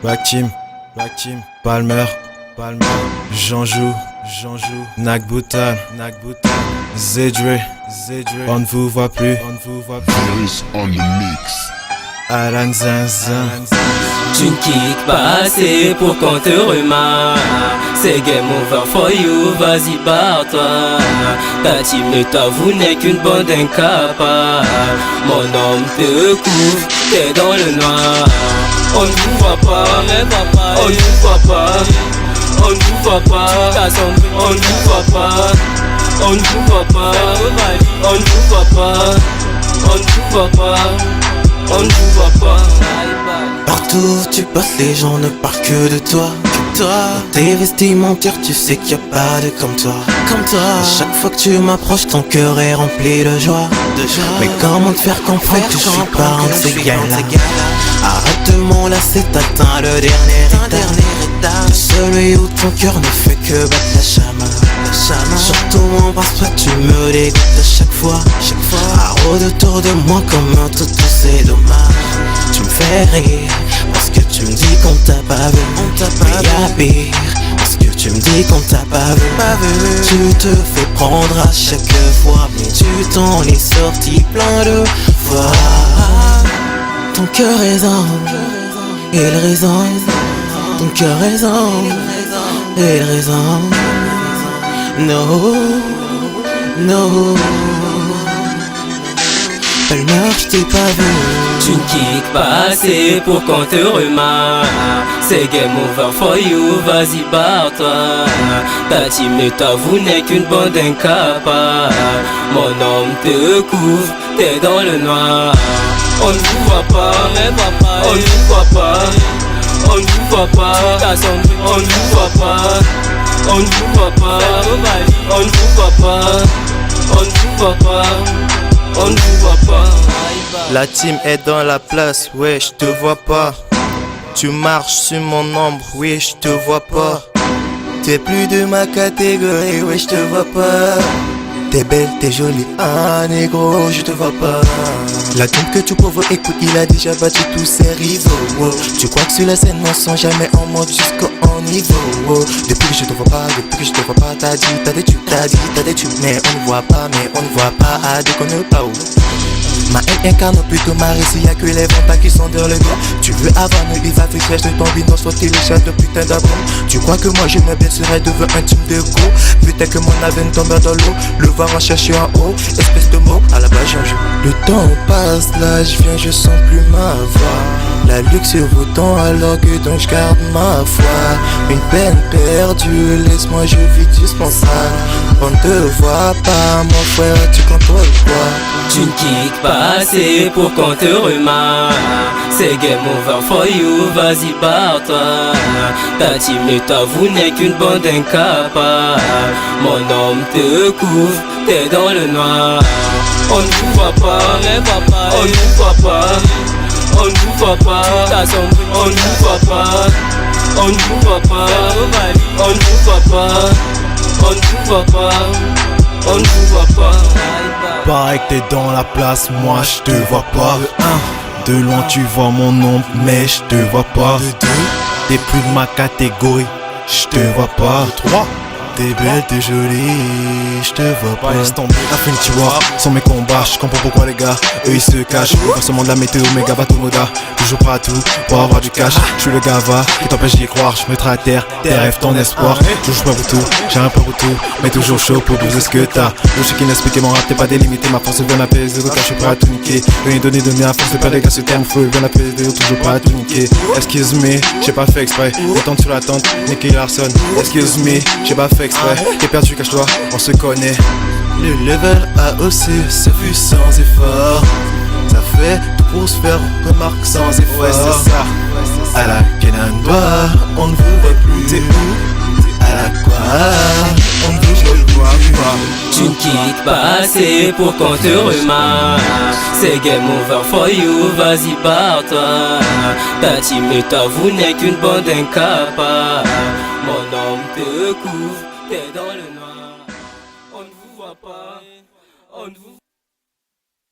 Black Team, Palmer, Jean-Jou, Nakbutan, Zedre, on ne vous voit plus, Virus on the mix. Alan Zinzin. Tu ne kicks pas assez pour qu'on te remarque. C'est game over for you, vas-y barre-toi. Ta team et ta vous n'est qu'une bande incapable. Mon homme te couvre, t'es dans le noir. On ne vous voit pas, on ne vous voit pas. On ne vous voit pas, on ne vous voit pas. On ne vous voit pas, on ne vous voit pas. On ne vous voit pas, on ne vous voit pas. Partout où tu passes, les gens ne parlent que de toi. Tes vestimentaires, tu sais qu'il n'y a pas de comme toi. À chaque fois que tu m'approches, ton cœur est rempli de joie. Mais comment te faire comprendre que je suis pas un de ces gars-là? Arrête de m'enlacer, t'atteins le dernier étage. Celui où ton cœur ne fait que battre la chamade. Surtout embrasse-toi, tu me dégoûtes à chaque fois. Arrête autour de moi comme un toutou, c'est dommage. Tu me fais rire parce que tu me dis qu'on t'a pas vu. Mais y'a pire parce que tu me dis qu'on t'a pas vu. Tu te fais prendre à chaque fois, mais tu t'en es sorti plein de fois. Ton cœur résonne, il résonne. Ton cœur résonne, il résonne. No. Palmer, je t'ai pas vu. Tu ne kicks pas assez pour qu'on te remarque. C'est game over for you, vas-y barre-toi. Ta team et ta vous n'est qu'une bande incapable. Mon homme te couvre, t'es dans le noir. On ne vous voit pas, on ne vous voit pas. On ne vous voit pas, on ne vous voit pas. On ne vous voit pas, on ne vous voit pas. On ne vous voit pas, on ne vous voit pas. La team est dans la place, ouais, je te vois pas. Tu marches sur mon ombre, oui, je te vois pas. T'es plus de ma catégorie, ouais, je te vois pas. T'es belle, t'es jolie, ah négro, je te vois pas. La team que tu pauvres, écoute, il a déjà battu tous ses rivaux. Oh. Tu crois que sur la scène, on sent jamais en mode jusqu'au haut niveau. Oh. Depuis que je te vois pas, t'as dit, t'as des tubes, mais on ne voit pas, ah, déconne pas, oh. Ma haine incarne plutôt ma récit, y'a que les ventes qui sont dans le gars. Tu veux avoir une vie affichée de ton bidon, soit télécharge de putain d'abon. Tu crois que moi je me baisserais devant un team de go. Peut-être que mon avenir tombe dans l'eau, le voir en chercher en haut, espèce de mot, à la base j'en joue. Le temps passe, l'âge vient, je sens plus ma voix. La luxe vaut alors que donc je garde ma foi. Une peine perdue, laisse-moi, je vis dispensable. On ne te voit pas, mon frère, tu contrôles quoi? Tu ne kicks pas assez pour qu'on te remarque. C'est game over for you, vas-y barre-toi. Ta team et ta vous n'est qu'une bande incapable. Mon homme te couvre, t'es dans le noir. On ne vous voit pas, on ne vous voit pas. On ne vous voit pas, on ne vous voit pas. On ne vous voit pas, on ne vous voit pas. On ne vous voit pas, on ne vous voit pas. Pareil que t'es dans la place, moi je te vois pas. De loin tu vois mon ombre, mais je te vois pas. T'es plus de ma catégorie, je te vois pas. T'es belle, t'es jolie, je te vois pas. Laisse tomber, Infinity War sont mes combats. Je comprends pourquoi les gars, eux ils se cachent. Versement de la météo, méga bateau moda. Toujours pas à tout pour avoir du cash. Je suis le gava qui t'empêche d'y croire. Je mettrai à terre tes rêves, ton espoir. Toujours pas pour tout, j'ai un peu pour tout. Mais toujours chaud pour bouger ce que t'as. Je sais qu'inexpliqué, mon rap t'es pas délimité. Ma force vient la paix, de je suis prêt à tout niquer. Rien donner à force de pas les gars, ce terme fou. Vient la paix, toujours pas à tout niquer. Excuse me, j'ai pas fait exprès. Détente sur la tente, Nicky Larson. Excuse me, j'ai pas fait exprès. T'es perdu, cache-toi, on se connaît. Le level a haussé, c'est vu sans effort. Ça fait tout pour se faire remarque sans effort. Ouais, c'est ça. À la Kenandoa, on ne vous voit plus. T'es où? À la quoi? On ne vous voit pas. Tu ne kicks pas assez pour qu'on te remarque. C'est game over for you, vas-y barre-toi. Ta team et ta vous n'est qu'une bande incapable. Mon homme te couvre,